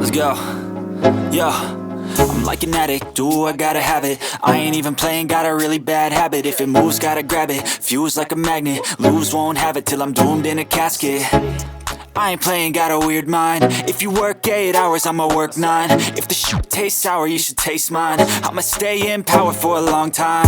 Let's go. Yo, I'm like an addict, ooh, I gotta have it. I ain't even playing, got a really bad habit. If it moves, gotta grab it, fuse like a magnet. Lose, won't have it till I'm doomed in a casket. I ain't playing, got a weird mind. If you work 8 hours, I'ma work 9. If the shoot tastes sour, you should taste mine. I'ma stay in power for a long time.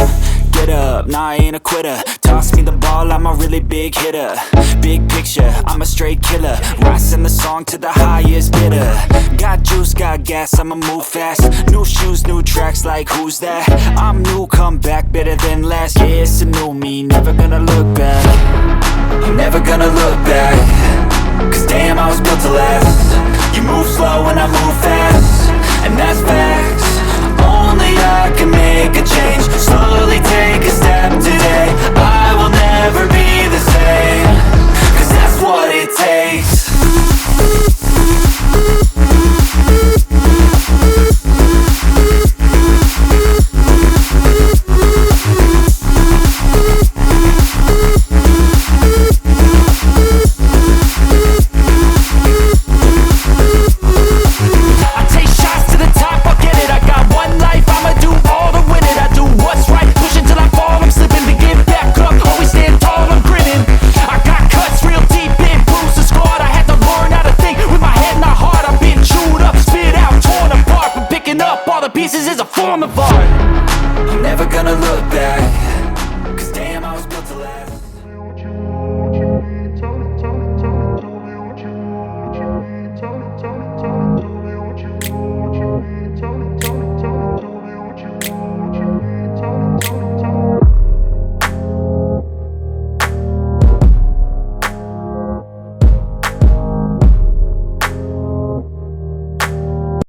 Get up, nah, I ain't a quitter. Toss me the ball, I'm a really big hitter. Big picture, I'm a straight killer. Rising the song to the highest bidder. Got juice, got gas, I'ma move fast. New shoes, new tracks, like who's that? I'm new, come back, better than last. Yeah, it's a new me, never gonna look back. I'm never gonna look back. Cause damn, I was built to last. You move slow and I move fast, and that's facts. Only I can make a change. Slowly take a step today. I will never be the